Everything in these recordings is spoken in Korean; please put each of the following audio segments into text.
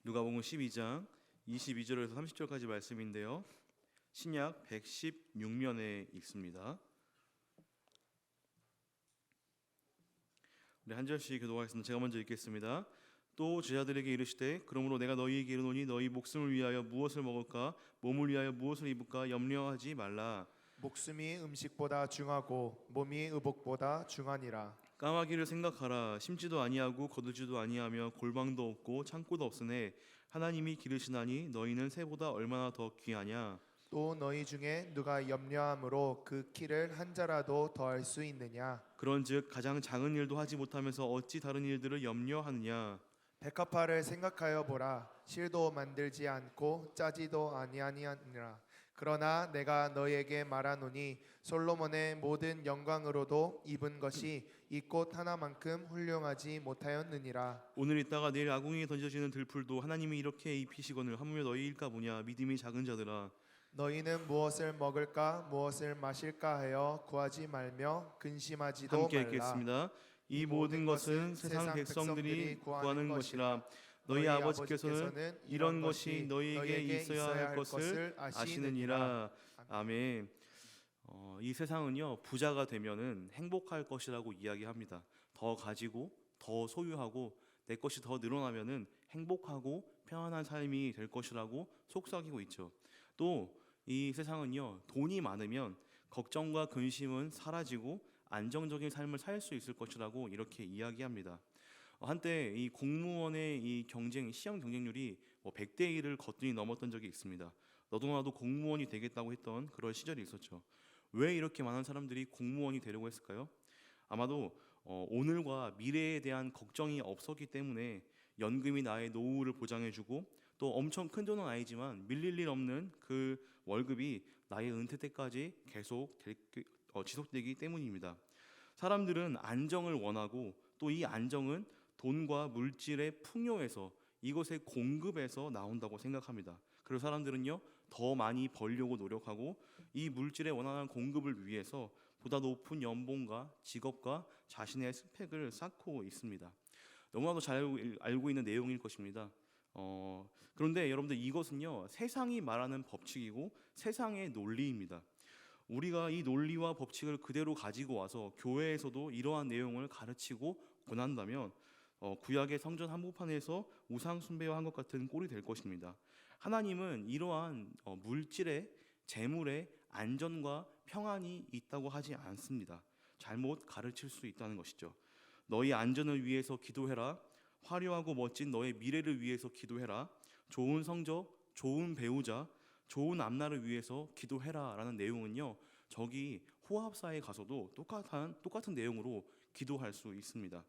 누가복음 12장 22절에서 30절까지 말씀인데요. 신약 116면에 있습니다. 우리 한 절씩 교독하겠습니다. 제가 먼저 읽겠습니다. 또 제자들에게 이르시되 그러므로 내가 너희에게 이르노니 너희 목숨을 위하여 무엇을 먹을까 몸을 위하여 무엇을 입을까 염려하지 말라. 목숨이 음식보다 중하고 몸이 의복보다 중하니라. 까마귀를 생각하라. 심지도 아니하고 거두지도 아니하며 골방도 없고 창고도 없으네 하나님이 기르시나니 너희는 새보다 얼마나 더 귀하냐. 또 너희 중에 누가 염려함으로 그 키를 한 자라도 더할 수 있느냐. 그런즉 가장 작은 일도 하지 못하면서 어찌 다른 일들을 염려하느냐. 백합화를 생각하여 보라. 실도 만들지 않고 짜지도 아니하니라. 그러나 내가 너희에게 말하노니 솔로몬의 모든 영광으로도 입은 것이 이 꽃 하나만큼 훌륭하지 못하였느니라. 오늘 있다가 내일 아궁이에 던져지는 들풀도 하나님이 이렇게 입히시거늘 하물며 너희일까 보냐. 믿음이 작은 자들아. 너희는 무엇을 먹을까 무엇을 마실까 하여 구하지 말며 근심하지도 함께 말라. 읽겠습니다. 이 모든 것은 세상 백성들이 구하는 것이라. 너희 너희 아버지께서는 이런 것이 너희에게 있어야 할 것을 아시느니라. 아멘. 이 세상은요 부자가 되면은 행복할 것이라고 이야기합니다. 더 가지고 더 소유하고 내 것이 더 늘어나면은 행복하고 평안한 삶이 될 것이라고 속삭이고 있죠. 또 이 세상은요 돈이 많으면 걱정과 근심은 사라지고 안정적인 삶을 살 수 있을 것이라고 이렇게 이야기합니다. 한때 이 공무원의 이 시험 경쟁률이 100대 1을 거뜬히 넘었던 적이 있습니다. 너도 나도 공무원이 되겠다고 했던 그런 시절이 있었죠. 왜 이렇게 많은 사람들이 공무원이 되려고 했을까요? 아마도 오늘과 미래에 대한 걱정이 없었기 때문에 연금이 나의 노후를 보장해주고 또 엄청 큰 돈은 아니지만 밀릴 일 없는 그 월급이 나의 은퇴 때까지 계속 지속되기 때문입니다. 사람들은 안정을 원하고 또 이 안정은 돈과 물질의 풍요에서 이것의 공급에서 나온다고 생각합니다. 그리고 사람들은요 더 많이 벌려고 노력하고 이 물질의 원활한 공급을 위해서 보다 높은 연봉과 직업과 자신의 스펙을 쌓고 있습니다. 너무나도 잘 알고 있는 내용일 것입니다. 그런데 여러분들 이것은요 세상이 말하는 법칙이고 세상의 논리입니다. 우리가 이 논리와 법칙을 그대로 가지고 와서 교회에서도 이러한 내용을 가르치고 권한다면 구약의 성전 한복판에서 우상 숭배와 한 것 같은 꼴이 될 것입니다. 하나님은 이러한 물질의 재물의 안전과 평안이 있다고 하지 않습니다. 잘못 가르칠 수 있다는 것이죠. 너희 안전을 위해서 기도해라. 화려하고 멋진 너의 미래를 위해서 기도해라. 좋은 성적, 좋은 배우자, 좋은 앞날을 위해서 기도해라 라는 내용은요 저기 호합사에 가서도 똑같은 내용으로 기도할 수 있습니다.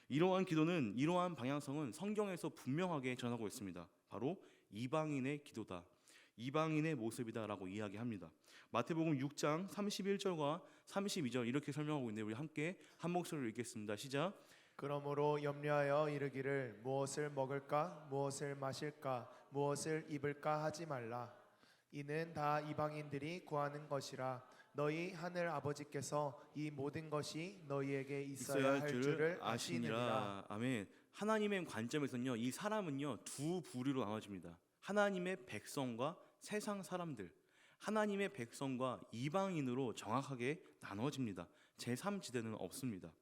이러한 기도는 이러한 방향성은 성경에서 분명하게 전하고 있습니다. 바로 이방인의 기도다, 이방인의 모습이다 라고 이야기합니다. 마태복음 6장 31절과 32절 이렇게 설명하고 있는데 우리 함께 한 목소리로 읽겠습니다. 시작. 그러므로 염려하여 이르기를 무엇을 먹을까 무엇을 마실까 무엇을 입을까 하지 말라. 이는 다 이방인들이 구하는 것이라. 너희 하늘 아버지께서 이 모든 것이 너희에게 있어야 할 줄을 아시느니라. 아멘. 하나님의 관점에서는요 이 사람은요 두 부류로 나눠집니다. 하나님의 백성과 세상 사람들, 하나님의 백성과 이방인으로 정확하게 나눠집니다. 제3지대는 없습니다.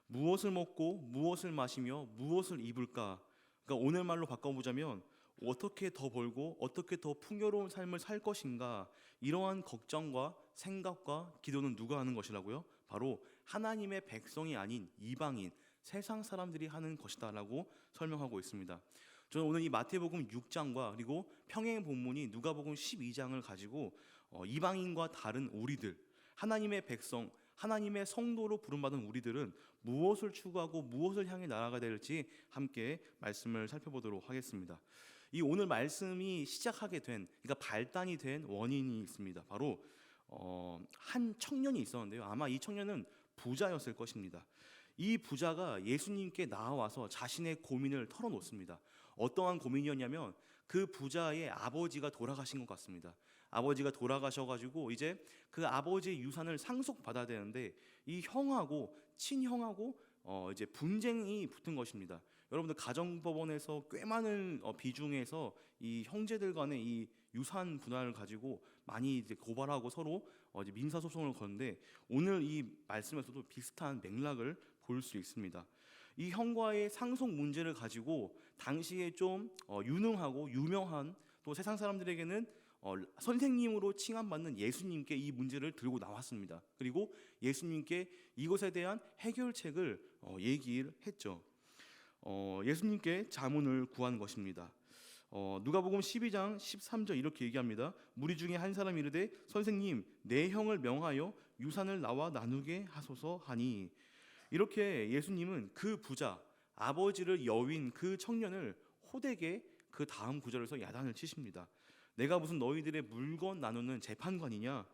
무엇을 먹고 무엇을 마시며 무엇을 입을까? 그러니까 오늘 말로 바꿔보자면 어떻게 더 벌고 어떻게 더 풍요로운 삶을 살 것인가, 이러한 걱정과 생각과 기도는 누가 하는 것이라고요? 바로 하나님의 백성이 아닌 이방인, 세상 사람들이 하는 것이다 라고 설명하고 있습니다. 저는 오늘 이 마태복음 6장과 그리고 평행 본문이 누가복음 12장을 가지고 이방인과 다른 우리들, 하나님의 백성, 하나님의 성도로 부름받은 우리들은 무엇을 추구하고 무엇을 향해 나아가야 될지 함께 말씀을 살펴보도록 하겠습니다. 이 오늘 말씀이 시작하게 된, 그러니까 발단이 된 원인이 있습니다. 바로 한 청년이 있었는데요. 아마 이 청년은 부자였을 것입니다. 이 부자가 예수님께 나와서 자신의 고민을 털어놓습니다. 어떠한 고민이었냐면 그 부자의 아버지가 돌아가신 것 같습니다. 아버지가 돌아가셔가지고 이제 그 아버지의 유산을 상속받아야 되는데 이 형하고 친형하고 이제 분쟁이 붙은 것입니다. 여러분들 가정법원에서 꽤 많은 비중에서 이 형제들 간의 이 유산 분할을 가지고 많이 이제 고발하고 서로 이제 민사 소송을 거는데 오늘 이 말씀에서도 비슷한 맥락을 볼 수 있습니다. 이 형과의 상속 문제를 가지고 당시에 좀 유능하고 유명한 또 세상 사람들에게는 선생님으로 칭함받는 예수님께 이 문제를 들고 나왔습니다. 그리고 예수님께 이것에 대한 해결책을 얘기를 했죠. 예수님께 자문을 구한 것입니다. 누가복음 12장 13절 이렇게 얘기합니다. 무리 중에 한 사람이 이르되 선생님 내 형을 명하여 유산을 나와 나누게 하소서 하니, 이렇게 예수님은 그 부자 아버지를 여윈 그 청년을 호되게 그 다음 구절에서 야단을 치십니다. 내가 무슨 너희들의 물건 나누는 재판관이냐?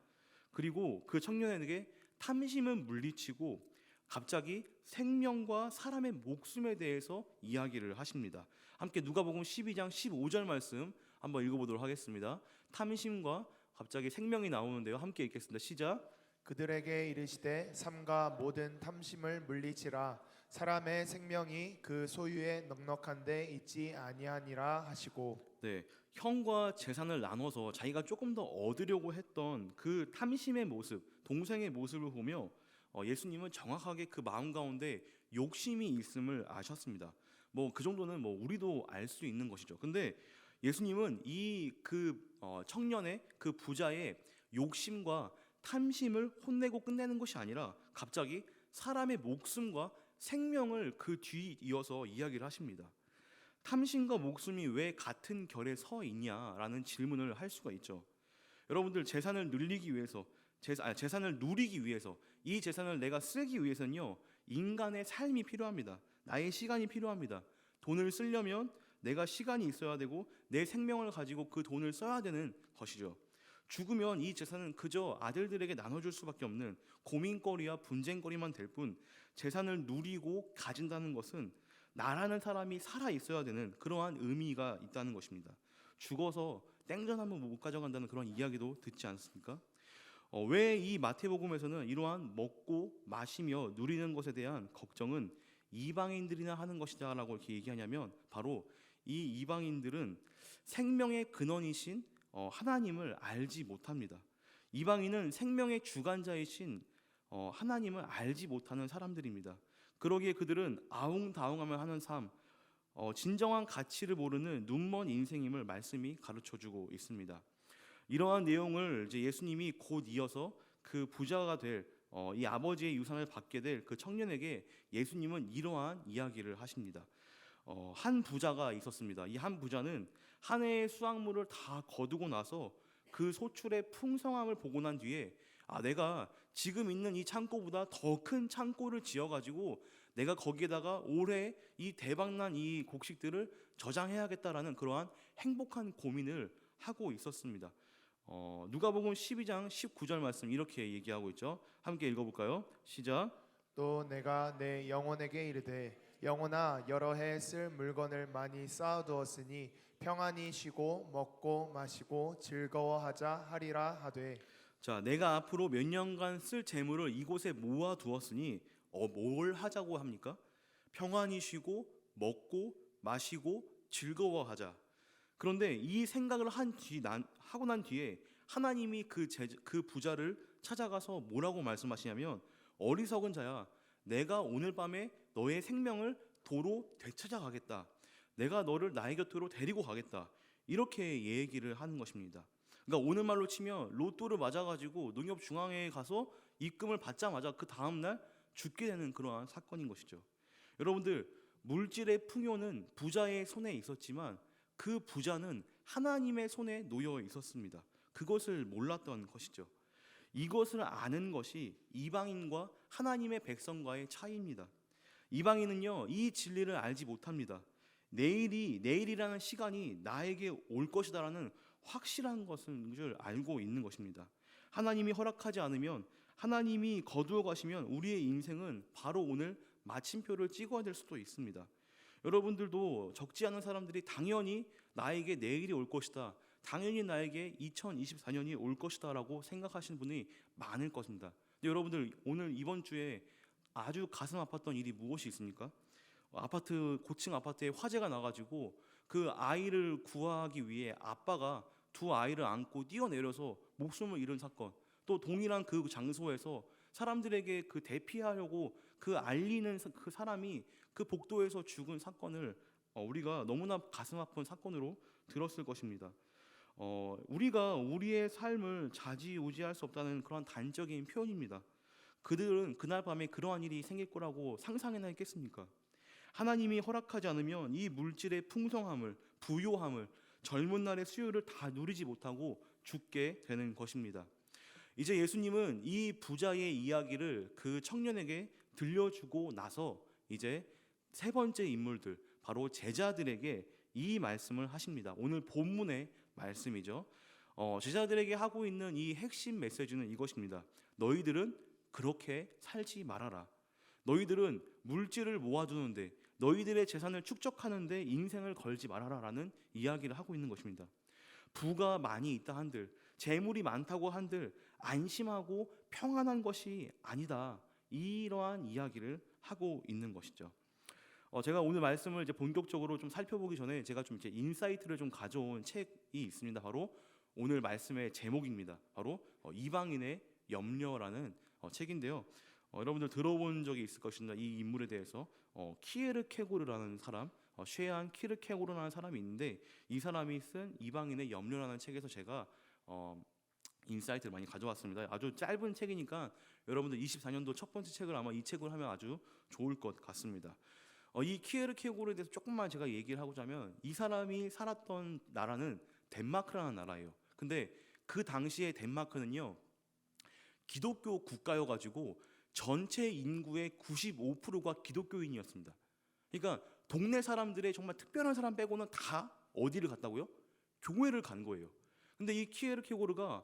그리고 그 청년에게 탐심은 물리치고 갑자기 생명과 사람의 목숨에 대해서 이야기를 하십니다. 함께 누가복음 12장 15절 말씀 한번 읽어보도록 하겠습니다. 탐심과 갑자기 생명이 나오는데요. 함께 읽겠습니다. 시작. 그들에게 이르시되 삼가 모든 탐심을 물리치라. 사람의 생명이 그 소유에 넉넉한데 있지 아니하니라 하시고. 네, 형과 재산을 나눠서 자기가 조금 더 얻으려고 했던 그 탐심의 모습, 동생의 모습을 보며 예수님은 정확하게 그 마음 가운데 욕심이 있음을 아셨습니다. 뭐 그 정도는 뭐 우리도 알 수 있는 것이죠. 근데 예수님은 이 청년의 그 부자의 욕심과 탐심을 혼내고 끝내는 것이 아니라 갑자기 사람의 목숨과 생명을 그 뒤 이어서 이야기를 하십니다. 탐심과 목숨이 왜 같은 결에 서 있냐라는 질문을 할 수가 있죠. 여러분들 재산을 누리기 위해서 이 재산을 내가 쓰기 위해서는요, 인간의 삶이 필요합니다. 나의 시간이 필요합니다. 돈을 쓰려면 내가 시간이 있어야 되고 내 생명을 가지고 그 돈을 써야 되는 것이죠. 죽으면 이 재산은 그저 아들들에게 나눠줄 수밖에 없는 고민거리와 분쟁거리만 될 뿐, 재산을 누리고 가진다는 것은 나라는 사람이 살아 있어야 되는 그러한 의미가 있다는 것입니다. 죽어서 땡전하면 못 가져간다는 그런 이야기도 듣지 않습니까? 왜 이 마태복음에서는 이러한 먹고 마시며 누리는 것에 대한 걱정은 이방인들이나 하는 것이다라고 이렇게 얘기하냐면, 바로 이 이방인들은 생명의 근원이신 하나님을 알지 못합니다. 이방인은 생명의 주관자이신 하나님을 알지 못하는 사람들입니다. 그러기에 그들은 아웅다웅하며 하는 삶, 진정한 가치를 모르는 눈먼 인생임을 말씀이 가르쳐주고 있습니다. 이러한 내용을 이제 예수님이 곧 이어서 그 부자가 될 이 아버지의 유산을 받게 될 그 청년에게 예수님은 이러한 이야기를 하십니다. 한 부자가 있었습니다. 이 한 부자는 한 해의 수확물을 다 거두고 나서 그 소출의 풍성함을 보고 난 뒤에 내가 지금 있는 이 창고보다 더 큰 창고를 지어가지고 내가 거기에다가 올해 이 대박난 이 곡식들을 저장해야겠다라는 그러한 행복한 고민을 하고 있었습니다. 누가복음 12장 19절 말씀 이렇게 얘기하고 있죠. 함께 읽어볼까요? 시작. 또 내가 내 영혼에게 이르되 영혼아 여러 해 쓸 물건을 많이 쌓아두었으니 평안히 쉬고 먹고 마시고 즐거워하자 하리라 하되. 자, 내가 앞으로 몇 년간 쓸 재물을 이곳에 모아두었으니 뭘 하자고 합니까? 평안히 쉬고 먹고 마시고 즐거워하자. 그런데 이 생각을 하고 난 뒤에 하나님이 그 부자를 찾아가서 뭐라고 말씀하시냐면, 어리석은 자야, 내가 오늘 밤에 너의 생명을 도로 되찾아가겠다. 내가 너를 나의 곁으로 데리고 가겠다. 이렇게 얘기를 하는 것입니다. 그러니까 오늘 말로 치면 로또를 맞아가지고 농협중앙회에 가서 입금을 받자마자 그 다음날 죽게 되는 그러한 사건인 것이죠. 여러분들, 물질의 풍요는 부자의 손에 있었지만 그 부자는 하나님의 손에 놓여 있었습니다. 그것을 몰랐던 것이죠. 이것을 아는 것이 이방인과 하나님의 백성과의 차이입니다. 이방인은요, 이 진리를 알지 못합니다. 내일이라는 시간이 나에게 올 것이다라는 확실한 것을 알고 있는 것입니다. 하나님이 허락하지 않으면, 하나님이 거두어 가시면 우리의 인생은 바로 오늘 마침표를 찍어야 될 수도 있습니다. 여러분들도 적지 않은 사람들이 당연히 나에게 내일이 올 것이다, 당연히 나에게 2024년이 올 것이다 라고 생각하시는 분이 많을 것입니다. 근데 여러분들, 오늘 이번 주에 아주 가슴 아팠던 일이 무엇이 있습니까? 아파트 고층 아파트에 화재가 나가지고 그 아이를 구하기 위해 아빠가 두 아이를 안고 뛰어내려서 목숨을 잃은 사건, 또 동일한 그 장소에서 사람들에게 그 대피하려고 그 알리는 그 사람이 그 복도에서 죽은 사건을 우리가 너무나 가슴 아픈 사건으로 들었을 것입니다. 우리가 우리의 삶을 좌지우지할 수 없다는 그런 단적인 표현입니다. 그들은 그날 밤에 그러한 일이 생길 거라고 상상이나 했겠습니까? 하나님이 허락하지 않으면 이 물질의 풍성함을, 부요함을, 젊은 날의 수요를 다 누리지 못하고 죽게 되는 것입니다. 이제 예수님은 이 부자의 이야기를 그 청년에게 들려주고 나서 이제 세 번째 인물들, 바로 제자들에게 이 말씀을 하십니다. 오늘 본문의 말씀이죠. 제자들에게 하고 있는 이 핵심 메시지는 이것입니다. 너희들은 그렇게 살지 말아라. 너희들은 물질을 모아두는데, 너희들의 재산을 축적하는데 인생을 걸지 말아라라는 이야기를 하고 있는 것입니다. 부가 많이 있다 한들, 재물이 많다고 한들 안심하고 평안한 것이 아니다, 이러한 이야기를 하고 있는 것이죠. 제가 오늘 말씀을 이제 본격적으로 좀 살펴보기 전에 제가 좀 이제 인사이트를 좀 가져온 책이 있습니다. 바로 오늘 말씀의 제목입니다. 바로 이방인의 염려라는 책인데요. 여러분들 들어본 적이 있을 것입니다. 이 인물에 대해서 키에르케고르라는 사람, 쉐안 키르케고르라는 사람이 있는데, 이 사람이 쓴 이방인의 염려라는 책에서 제가 인사이트를 많이 가져왔습니다. 아주 짧은 책이니까 여러분들 24년도 첫 번째 책을 아마 이 책을 하면 아주 좋을 것 같습니다. 이 키에르케고르에 대해서 조금만 제가 얘기를 하고자 하면, 이 사람이 살았던 나라는 덴마크라는 나라예요. 근데 그 당시에 덴마크는요, 기독교 국가여가지고 전체 인구의 95%가 기독교인이었습니다. 그러니까 동네 사람들의 정말 특별한 사람 빼고는 다 어디를 갔다고요? 교회를 간 거예요. 근데 이 키에르케고르가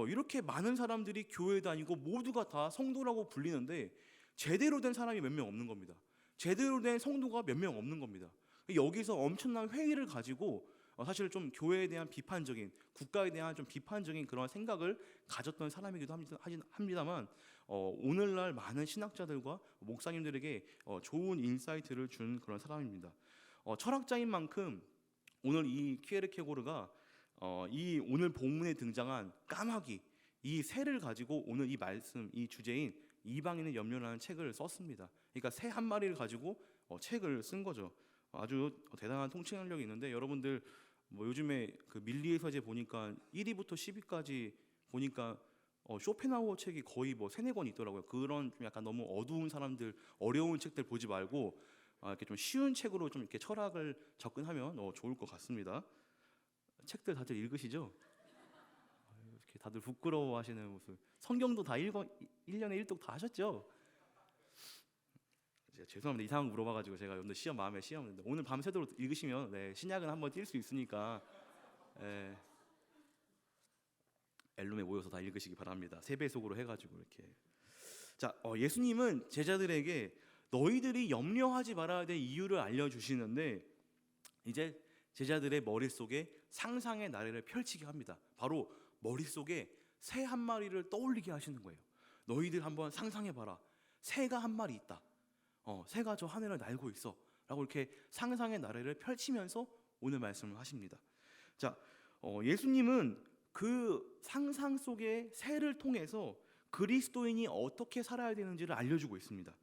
이렇게 많은 사람들이 교회 다니고 모두가 다 성도라고 불리는데 제대로 된 사람이 몇 명 없는 겁니다. 제대로 된 성도가 몇 명 없는 겁니다. 여기서 엄청난 회의를 가지고 사실 좀 교회에 대한 비판적인, 국가에 대한 좀 비판적인 그런 생각을 가졌던 사람이기도 합니다만, 오늘날 많은 신학자들과 목사님들에게 좋은 인사이트를 준 그런 사람입니다. 철학자인 만큼 오늘 이 키에르케고르가 이 오늘 본문에 등장한 까마귀, 이 새를 가지고 오늘 이 말씀, 이 주제인 이방인의 염려라는 책을 썼습니다. 그러니까 새 한 마리를 가지고 책을 쓴 거죠. 아주 대단한 통찰력이 있는데, 여러분들 뭐 요즘에 그 밀리의 서재 보니까 1위부터 10위까지 보니까 쇼펜하우어 책이 거의 뭐 3-4권 있더라고요. 그런 좀 약간 너무 어두운 사람들, 어려운 책들 보지 말고 이렇게 좀 쉬운 책으로 좀 이렇게 철학을 접근하면 좋을 것 같습니다. 책들 다들 읽으시죠? 이렇게 다들 부끄러워하시는 모습. 성경도 다 1년에 1독 다 하셨죠? 죄송합니다. 이상한 거 물어봐가지고 제가 여러분들 시험 마음에 시험인데, 오늘 밤새도록 읽으시면 신약은 한번 뛸 수 있으니까 엘룸에 모여서 다 읽으시기 바랍니다. 3배속으로 해가지고 이렇게. 자, 예수님은 제자들에게 너희들이 염려하지 말아야 될 이유를 알려주시는데, 이제 제자들의 머릿속에 상상의 나래를 펼치게 합니다. 바로 머릿속에 새 한 마리를 떠올리게 하시는 거예요. 너희들 한번 상상해봐라. 새가 한 마리 있다. 새가 저 하늘을 날고 있어 라고 이렇게 상상의 나래를 펼치면서 오늘 말씀을 하십니다. 자, 예수님은 그 상상 속의 새를 통해서 그리스도인이 어떻게 살아야 되는지를 알려주고 있습니다.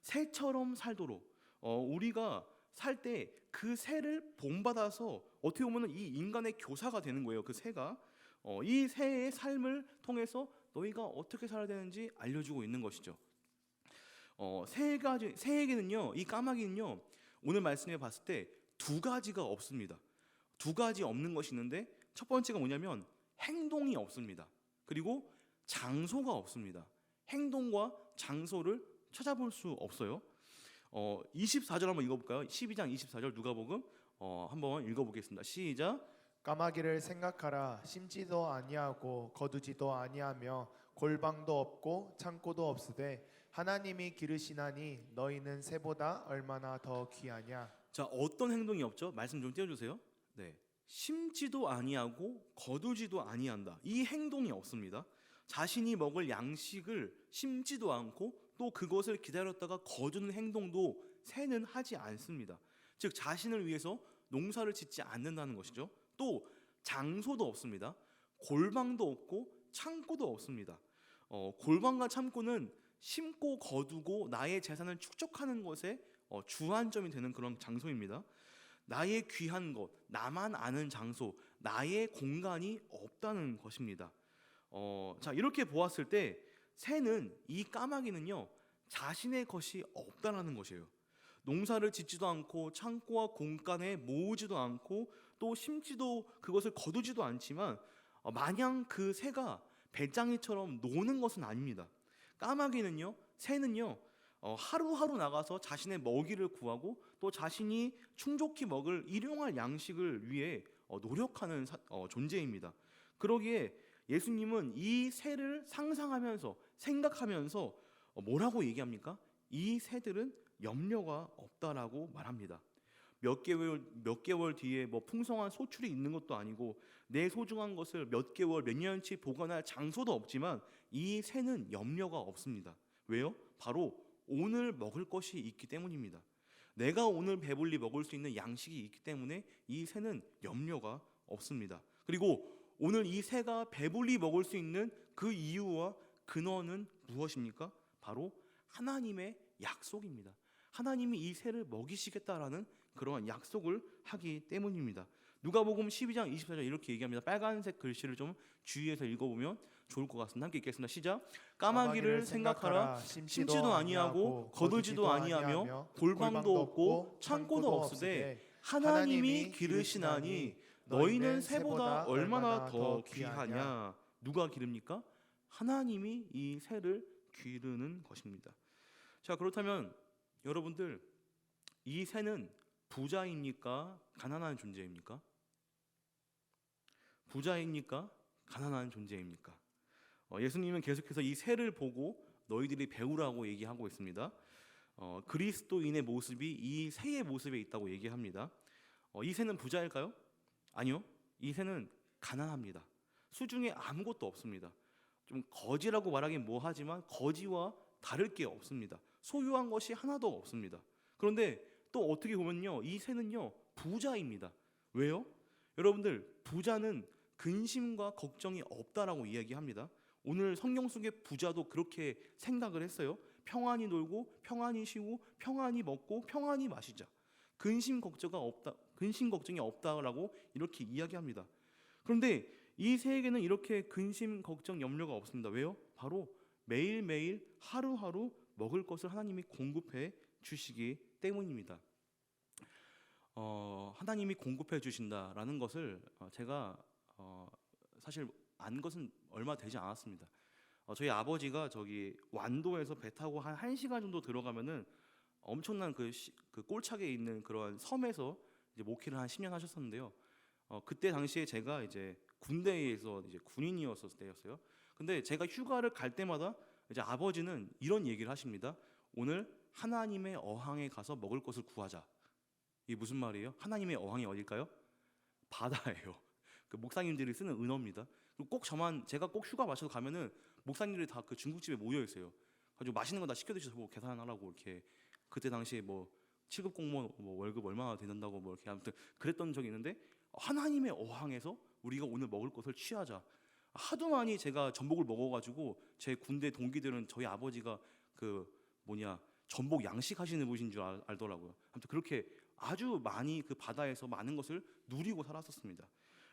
새처럼 살도록 우리가 살 때 그 새를 본받아서 어떻게 보면 이 인간의 교사가 되는 거예요. 그 새가 이 새의 삶을 통해서 너희가 어떻게 살아야 되는지 알려주고 있는 것이죠. 새에게는요, 이 까마귀는요, 오늘 말씀에 봤을 때 2가지가 없습니다. 2가지 없는 것이 있는데, 첫 번째가 뭐냐면 행동이 없습니다. 그리고 장소가 없습니다. 행동과 장소를 찾아볼 수 없어요. 24절 한번 읽어볼까요? 12장 24절 누가복음 한번 읽어보겠습니다. 시작. 까마귀를 생각하라. 심지도 아니하고 거두지도 아니하며 골방도 없고 창고도 없으되 하나님이 기르시나니 너희는 새보다 얼마나 더 귀하냐. 자, 어떤 행동이 없죠? 말씀 좀 띄워주세요. 네, 심지도 아니하고 거두지도 아니한다. 이 행동이 없습니다. 자신이 먹을 양식을 심지도 않고 또 그것을 기다렸다가 거두는 행동도 새는 하지 않습니다. 즉 자신을 위해서 농사를 짓지 않는다는 것이죠. 또 장소도 없습니다. 골방도 없고 창고도 없습니다. 골방과 창고는 심고 거두고 나의 재산을 축적하는 것에 주안점이 되는 그런 장소입니다. 나의 귀한 것, 나만 아는 장소, 나의 공간이 없다는 것입니다. 자, 이렇게 보았을 때 새는, 이 까마귀는요, 자신의 것이 없다라는 것이에요. 농사를 짓지도 않고 창고와 공간에 모으지도 않고 또 심지도 그것을 거두지도 않지만 마냥 그 새가 배짱이처럼 노는 것은 아닙니다. 까마귀는요, 새는요, 하루하루 나가서 자신의 먹이를 구하고 또 자신이 충족히 먹을 일용할 양식을 위해 노력하는 존재입니다. 그러기에 예수님은 이 새를 상상하면서 생각하면서 뭐라고 얘기합니까? 이 새들은 염려가 없다라고 말합니다. 몇 개월 뒤에 뭐 풍성한 소출이 있는 것도 아니고 내 소중한 것을 몇 개월, 몇 년치 보관할 장소도 없지만 이 새는 염려가 없습니다. 왜요? 바로 오늘 먹을 것이 있기 때문입니다. 내가 오늘 배불리 먹을 수 있는 양식이 있기 때문에 이 새는 염려가 없습니다. 그리고 오늘 이 새가 배불리 먹을 수 있는 그 이유와 근원은 무엇입니까? 바로 하나님의 약속입니다. 하나님이 이 새를 먹이시겠다라는 그러한 약속을 하기 때문입니다. 누가복음 12장 24절 이렇게 얘기합니다. 빨간색 글씨를 좀 주의해서 읽어보면 좋을 것 같습니다. 함께 읽겠습니다. 시작. 까마귀를 생각하라. 심지도 아니하고 거두지도 아니하며 골방도 없고 창고도 없으되 하나님이 기르시나니 너희는 새보다 얼마나 더 귀하냐. 누가 기릅니까? 하나님이 이 새를 기르는 것입니다. 자, 그렇다면 여러분들, 이 새는 부자입니까? 가난한 존재입니까? 부자입니까? 가난한 존재입니까? 예수님은 계속해서 이 새를 보고 너희들이 배우라고 얘기하고 있습니다. 그리스도인의 모습이 이 새의 모습에 있다고 얘기합니다. 이 새는 부자일까요? 아니요. 이 새는 가난합니다. 수중에 아무것도 없습니다. 좀 거지라고 말하긴 뭐하지만 거지와 다를 게 없습니다. 소유한 것이 하나도 없습니다. 그런데 또 어떻게 보면요, 이 새는요 부자입니다. 왜요? 여러분들, 부자는 근심과 걱정이 없다라고 이야기합니다. 오늘 성경 속의 부자도 그렇게 생각을 했어요. 평안히 놀고 평안히 쉬고 평안히 먹고 평안히 마시자. 근심 걱정이 없다라고 이렇게 이야기합니다. 그런데 이 새에게는 이렇게 근심 걱정 염려가 없습니다. 왜요? 바로 매일매일 하루하루 먹을 것을 하나님이 공급해 주시기 때문입니다. 하나님이 공급해 주신다라는 것을 제가 사실 안 것은 얼마 되지 않았습니다. 저희 아버지가 저기 완도에서 배 타고 한 1시간 정도 들어가면은 엄청난 그 꼴차게 있는 그런 섬에서 이제 목회를 한 10년 하셨었는데요. 그때 당시에 제가 이제 군대에서 이제 군인이었을 때였어요. 근데 제가 휴가를 갈 때마다 이제 아버지는 이런 얘기를 하십니다. 오늘 하나님의 어항에 가서 먹을 것을 구하자. 이게 무슨 말이에요? 하나님의 어항이 어딜까요? 바다예요. 그 목사님들이 쓰는 은어입니다. 그리고 제가 꼭 휴가 마쳐서 가면은 목사님들이 다 그 중국집에 모여 있어요. 가지고 맛있는 거 다 시켜 드셔서 뭐 계산하라고 이렇게. 그때 당시에 뭐 7급 공무원 뭐 월급 얼마나 된다고 뭐 이렇게 아무튼 그랬던 적이 있는데, 하나님의 어항에서 우리가 오늘 먹을 것을 취하자. 하도 많이 제가 전복을 먹어가지고 제 군대 동기들은 저희 아버지가 전복 양식하시는 분이신 줄 알더라고요. 아무튼 그렇게 아주 많이 그 바다에서 많은 것을 누리고 살았었습니다.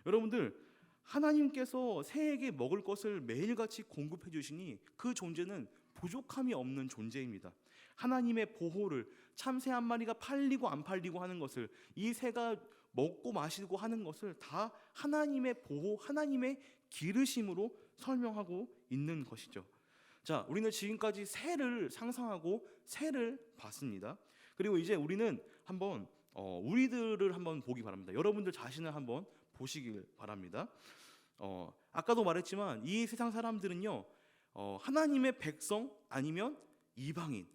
여러분들, 하나님께서 새에게 먹을 것을 매일같이 공급해 주시니 그 존재는 부족함이 없는 존재입니다. 하나님의 보호를, 참새 한 마리가 팔리고 안 팔리고 하는 것을, 이 새가 먹고 마시고 하는 것을 다 하나님의 보호, 하나님의 기르심으로 설명하고 있는 것이죠. 자, 우리는 지금까지 새를 상상하고 새를 봤습니다. 그리고 이제 우리는 한번 우리들을 한번 보기 바랍니다. 여러분들 자신을 한번 보시길 바랍니다. 아까도 말했지만 이 세상 사람들은요, 하나님의 백성 아니면 이방인,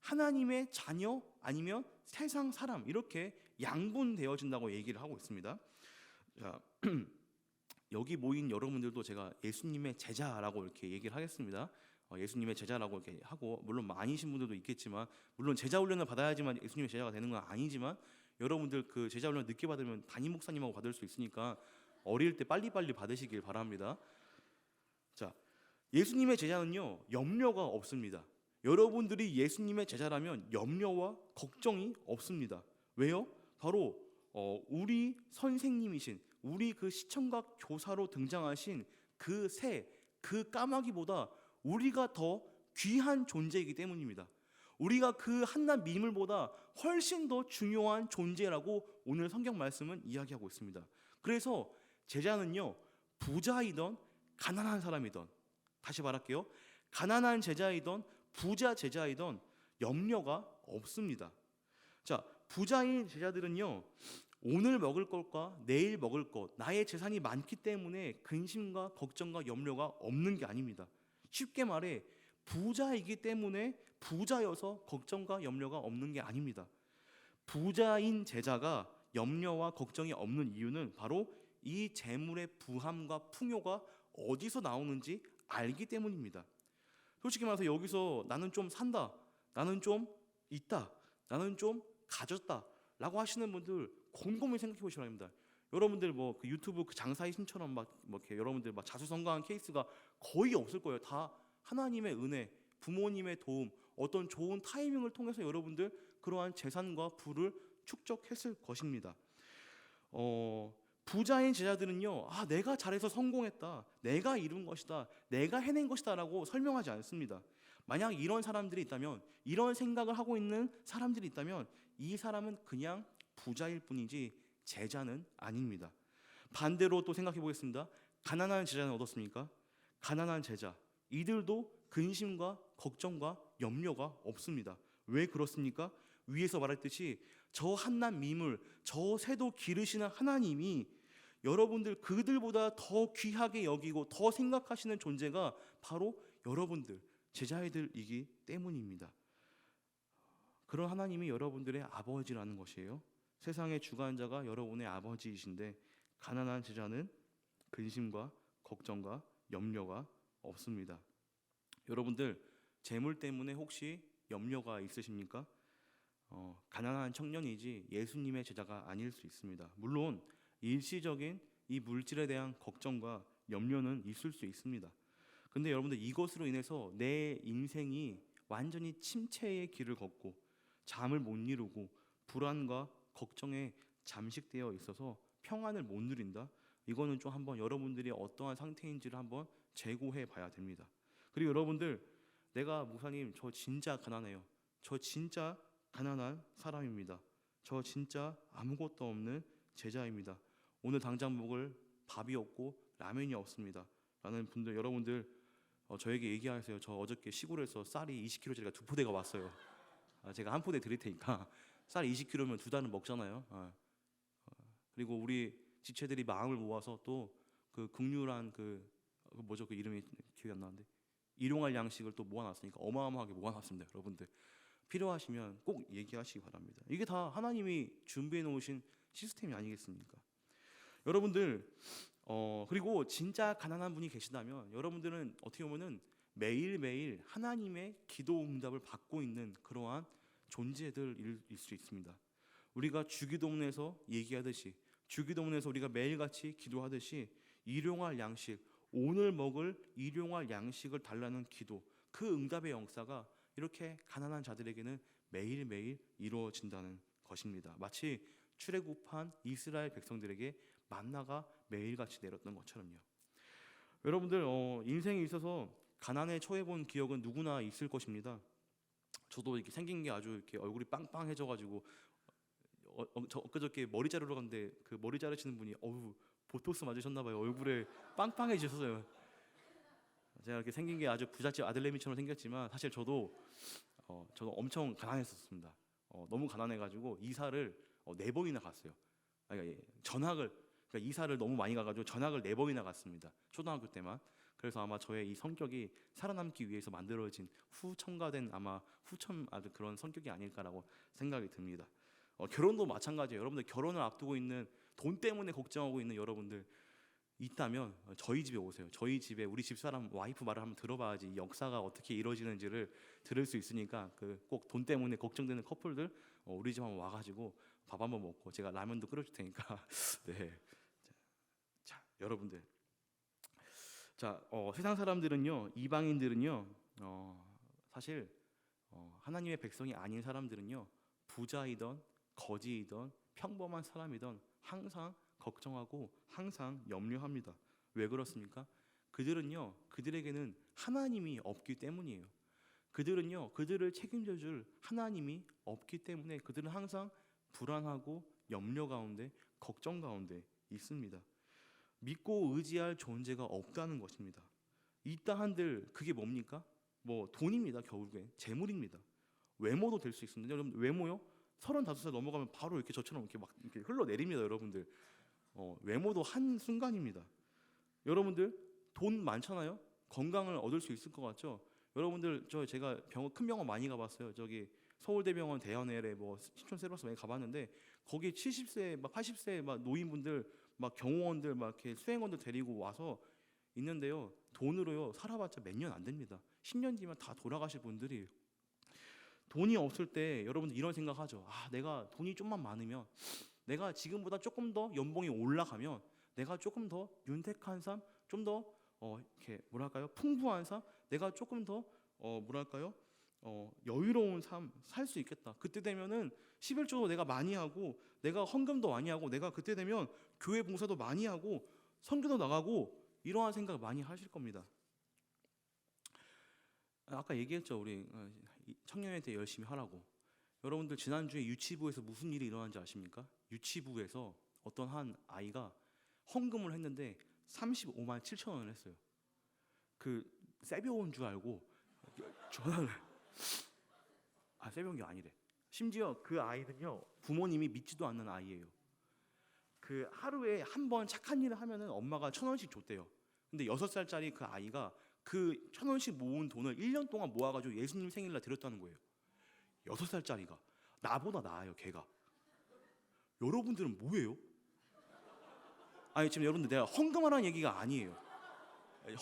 하나님의 자녀 아니면 세상 사람, 이렇게 양분되어진다고 얘기를 하고 있습니다. 자, 여기 모인 여러분들도 제가 예수님의 제자라고 이렇게 얘기를 하겠습니다. 예수님의 제자라고 이렇게 하고, 물론 아니신 분들도 있겠지만, 물론 제자 훈련을 받아야지만 예수님의 제자가 되는 건 아니지만, 여러분들 그 제자 훈련 늦게 받으면 담임 목사님하고 받을 수 있으니까 어릴 때 빨리빨리 받으시길 바랍니다. 자, 예수님의 제자는요 염려가 없습니다. 여러분들이 예수님의 제자라면 염려와 걱정이 없습니다. 왜요? 바로 우리 선생님이신, 우리 그 시청각 교사로 등장하신 그 새, 그 까마귀보다 우리가 더 귀한 존재이기 때문입니다. 우리가 그 한낱 미물보다 훨씬 더 중요한 존재라고 오늘 성경 말씀은 이야기하고 있습니다. 그래서 제자는요 부자이던 가난한 사람이던, 다시 말할게요, 가난한 제자이던 부자 제자이던 염려가 없습니다. 자, 부자인 제자들은요 오늘 먹을 것과 내일 먹을 것, 나의 재산이 많기 때문에 근심과 걱정과 염려가 없는 게 아닙니다. 쉽게 말해 부자이기 때문에 부자여서 걱정과 염려가 없는 게 아닙니다. 부자인 제자가 염려와 걱정이 없는 이유는 바로 이 재물의 부함과 풍요가 어디서 나오는지 알기 때문입니다. 솔직히 말해서 여기서 나는 좀 산다, 나는 좀 있다, 나는 좀 가졌다 라고 하시는 분들 곰곰이 생각해 보시기 바랍니다. 여러분들 뭐 그 유튜브 그 장사의 신처럼 막 이렇게 여러분들 막 자수성가한 케이스가 거의 없을 거예요. 다 하나님의 은혜, 부모님의 도움, 어떤 좋은 타이밍을 통해서 여러분들 그러한 재산과 부를 축적했을 것입니다. 부자인 제자들은요, 내가 잘해서 성공했다, 내가 이룬 것이다, 내가 해낸 것이다라고 설명하지 않습니다. 만약 이런 사람들이 있다면, 이런 생각을 하고 있는 사람들이 있다면 이 사람은 그냥 부자일 뿐이지 제자는 아닙니다. 반대로 또 생각해 보겠습니다. 가난한 제자는 어떻습니까? 가난한 제자, 이들도 근심과 걱정과 염려가 없습니다. 왜 그렇습니까? 위에서 말했듯이 저 한낱 미물, 저 새도 기르시는 하나님이 여러분들 그들보다 더 귀하게 여기고 더 생각하시는 존재가 바로 여러분들 제자애들이기 때문입니다. 그런 하나님이 여러분들의 아버지라는 것이에요. 세상의 주관자가 여러분의 아버지이신데 가난한 제자는 근심과 걱정과 염려가 없습니다. 여러분들 재물 때문에 혹시 염려가 있으십니까? 가난한 청년이지 예수님의 제자가 아닐 수 있습니다. 물론 일시적인 이 물질에 대한 걱정과 염려는 있을 수 있습니다. 근데 여러분들 이것으로 인해서 내 인생이 완전히 침체의 길을 걷고 잠을 못 이루고 불안과 걱정에 잠식되어 있어서 평안을 못 누린다? 이거는 좀 한번 여러분들이 어떠한 상태인지를 한번 재고해 봐야 됩니다. 그리고 여러분들, 내가 목사님 저 진짜 가난해요, 저 진짜 가난한 사람입니다, 저 진짜 아무것도 없는 제자입니다, 오늘 당장 먹을 밥이 없고 라면이 없습니다 라는 분들, 여러분들 저에게 얘기하세요. 저 어저께 시골에서 쌀이 20kg짜리가 2포대가 왔어요. 제가 한 포대 드릴 테니까 쌀 20kg면 2달은 먹잖아요. 그리고 우리 지체들이 마음을 모아서 또 그 극률한 그 뭐죠, 그 이름이 기억이 안 나는데 일용할 양식을 또 모아놨으니까 어마어마하게 모아놨습니다. 여러분들 필요하시면 꼭 얘기하시기 바랍니다. 이게 다 하나님이 준비해 놓으신 시스템이 아니겠습니까? 여러분들 그리고 진짜 가난한 분이 계시다면 여러분들은 어떻게 보면은 매일매일 하나님의 기도 응답을 받고 있는 그러한 존재들일 수 있습니다. 우리가 주기도문에서 얘기하듯이, 주기도문에서 우리가 매일같이 기도하듯이 일용할 양식, 오늘 먹을 일용할 양식을 달라는 기도, 그 응답의 역사가 이렇게 가난한 자들에게는 매일매일 이루어진다는 것입니다. 마치 출애굽한 이스라엘 백성들에게 만나가 매일같이 내렸던 것처럼요. 여러분들 인생에 있어서 가난에 처해본 기억은 누구나 있을 것입니다. 저도 이렇게 생긴 게 아주 이렇게 얼굴이 빵빵해져가지고 저 엊그저께 머리 자르러 갔는데 그 머리 자르시는 분이 보톡스 맞으셨나봐요. 얼굴에 빵빵해지셨어요. 제가 이렇게 생긴 게 아주 부잣집 아들내미처럼 생겼지만 사실 저도 엄청 가난했었습니다. 너무 가난해가지고 이사를 4번이나 갔어요. 그러니까 이사를 너무 많이 가가지고 전학을 4번이나 갔습니다. 초등학교 때만. 그래서 아마 저의 이 성격이 살아남기 위해서 만들어진 후첨가된 아마 후첨 아주 그런 성격이 아닐까라고 생각이 듭니다. 결혼도 마찬가지예요. 여러분들 결혼을 앞두고 있는, 돈 때문에 걱정하고 있는 여러분들, 있다면 저희 집에 오세요. 저희 집에 우리 집사람 와이프 말을 한번 들어봐야지 이 역사가 어떻게 이루어지는지를 들을 수 있으니까 그 꼭 돈 때문에 걱정되는 커플들 우리 집 한번 와가지고 밥 한번 먹고 제가 라면도 끓여줄 테니까 네. 자, 여러분들 자 세상 사람들은요 이방인들은요 사실 하나님의 백성이 아닌 사람들은요 부자이던 거지이던 평범한 사람이던 항상 걱정하고 항상 염려합니다. 왜 그렇습니까? 그들은요 그들에게는 하나님이 없기 때문이에요. 그들은요 그들을 책임져 줄 하나님이 없기 때문에 그들은 항상 불안하고 염려 가운데 걱정 가운데 있습니다. 믿고 의지할 존재가 없다는 것입니다. 있다 한들 그게 뭡니까? 뭐 돈입니다. 결국엔 재물입니다. 외모도 될 수 있습니다. 여러분 외모요? 35살 넘어가면 바로 이렇게 저처럼 이렇게 막 이렇게 흘러내립니다. 여러분들 외모도 한 순간입니다. 여러분들 돈 많잖아요. 건강을 얻을 수 있을 것 같죠? 여러분들 제가 큰 병원 많이 가봤어요. 저기 서울대병원 대연L에 뭐 신촌 세브란스 많이 가봤는데 거기 70세 막 80세 막 노인분들 막 경호원들 막 이렇게 수행원들 데리고 와서 있는데요. 돈으로요 살아봤자 몇 년 안 됩니다. 10년 뒤면 다 돌아가실 분들이. 돈이 없을 때 여러분들 이런 생각하죠. 내가 돈이 좀만 많으면 내가 지금보다 조금 더 연봉이 올라가면 내가 조금 더 윤택한 삶, 좀 더 이렇게 뭐랄까요 풍부한 삶, 내가 조금 더 뭐랄까요 여유로운 삶 살 수 있겠다. 그때 되면은 11조도 내가 많이 하고 내가 헌금도 많이 하고 내가 그때 되면 교회 봉사도 많이 하고 선교도 나가고 이러한 생각 많이 하실 겁니다. 아까 얘기했죠. 우리 청년회 때 열심히 하라고. 여러분들 지난주에 유치부에서 무슨 일이 일어난지 아십니까? 유치부에서 어떤 한 아이가 헌금을 했는데 35만 7천 원을 했어요. 그 세배 온 줄 알고 전화를 세배 온 게 아니래. 심지어 그 아이는요 부모님이 믿지도 않는 아이예요. 그 하루에 한 번 착한 일을 하면은 엄마가 1,000원씩 줬대요. 근데 6살짜리 그 아이가 그 1,000원씩 모은 돈을 1년 동안 모아가지고 예수님 생일날 드렸다는 거예요. 6살짜리가. 나보다 나아요 걔가. 여러분들은 뭐예요? 아니 지금 여러분들 내가 헌금하라는 얘기가 아니에요.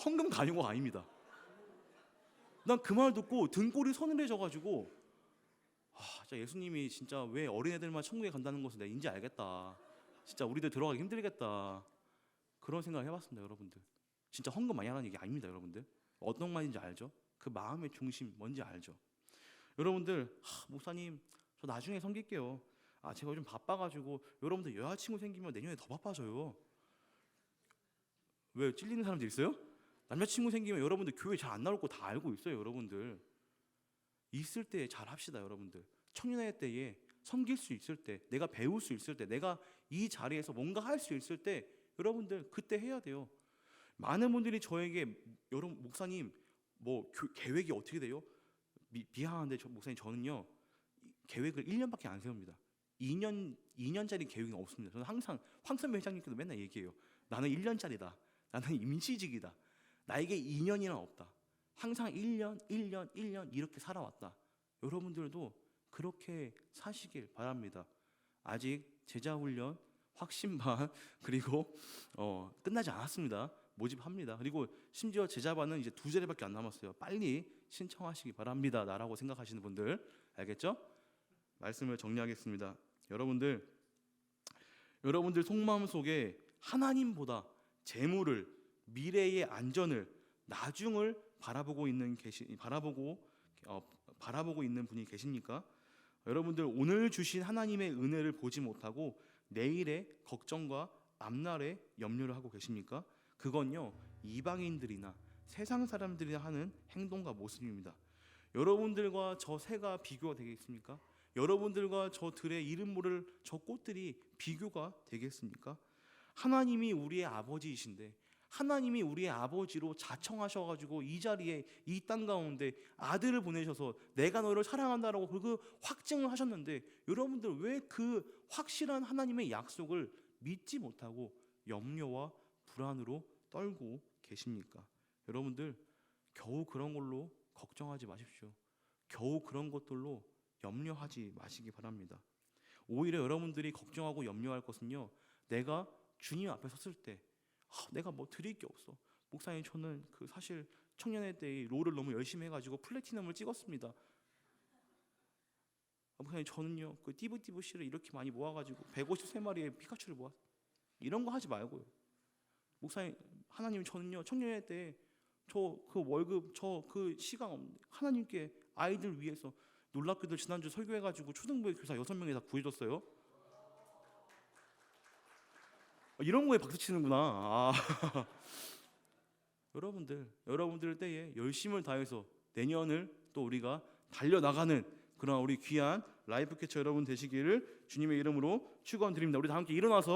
헌금 가요가 아닙니다. 난 그 말 듣고 등골이 서늘해져가지고 진짜 예수님이 진짜 왜 어린애들만 천국에 간다는 것을 내가 인지 알겠다. 진짜 우리들 들어가기 힘들겠다. 그런 생각을 해봤습니다. 여러분들 진짜 헌금 많이 하라는 얘기 아닙니다. 여러분들 어떤 말인지 알죠? 그 마음의 중심 뭔지 알죠? 여러분들 목사님 저 나중에 섬길게요. 제가 요즘 바빠가지고. 여러분들 여자친구 생기면 내년에 더 바빠져요. 왜 찔리는 사람들 있어요? 남자친구 생기면 여러분들 교회 잘 안 나올 거 다 알고 있어요. 여러분들 있을 때 잘 합시다. 여러분들 청년회 때에 섬길 수 있을 때, 내가 배울 수 있을 때, 내가 이 자리에서 뭔가 할 수 있을 때 여러분들 그때 해야 돼요. 많은 분들이 저에게 여러분 목사님 뭐 계획이 어떻게 돼요? 미안한데 목사님 저는요 계획을 1년밖에 안 세웁니다. 2년짜리 계획은 없습니다. 저는 항상 황선배 회장님께도 맨날 얘기해요. 나는 1년짜리다. 나는 임시직이다. 나에게 2년이란 없다. 항상 1년 이렇게 살아왔다. 여러분들도 그렇게 사시길 바랍니다. 아직 제자훈련, 확신반 그리고 끝나지 않았습니다. 모집합니다. 그리고 심지어 제자반은 이제 2자리밖에 안 남았어요. 빨리 신청하시기 바랍니다. 나라고 생각하시는 분들 알겠죠? 말씀을 정리하겠습니다. 여러분들 속마음 속에 하나님보다 재물을, 미래의 안전을, 나중을 바라보고 있는 분이 계십니까? 여러분들 오늘 주신 하나님의 은혜를 보지 못하고 내일의 걱정과 앞날의 염려를 하고 계십니까? 그건요 이방인들이나 세상 사람들이 하는 행동과 모습입니다. 여러분들과 저 새가 비교가 되겠습니까? 여러분들과 저 들의 이름 모를 저 꽃들이 비교가 되겠습니까? 하나님이 우리의 아버지이신데 하나님이 우리의 아버지로 자청하셔가지고 이 자리에 이 땅 가운데 아들을 보내셔서 내가 너를 사랑한다라고 그 확증을 하셨는데 여러분들 왜 그 확실한 하나님의 약속을 믿지 못하고 염려와 불안으로 떨고 계십니까? 여러분들 겨우 그런 걸로 걱정하지 마십시오. 겨우 그런 것들로 염려하지 마시기 바랍니다. 오히려 여러분들이 걱정하고 염려할 것은요 내가 주님 앞에 섰을 때 내가 뭐 드릴 게 없어. 목사님, 저는 사실 청년회 때 롤을 너무 열심히 해가지고 플래티넘을 찍었습니다. 목사님, 저는요 띠부띠부씨를 이렇게 많이 모아가지고 153마리의 피카츄를 모았. 이런 거 하지 말고요. 목사님, 하나님, 저는요 청년회 때 저 월급 시간 하나님께 아이들 위해서, 놀랍게도 지난주 설교해가지고 초등부의 교사 6명이 다 구해줬어요. 이런 거에 박수 치는구나. 여러분들 때에 열심을 다해서 내년을 또 우리가 달려나가는 그런 우리 귀한 라이프 캐쳐 여러분 되시기를 주님의 이름으로 축원드립니다. 우리 다 함께 일어나서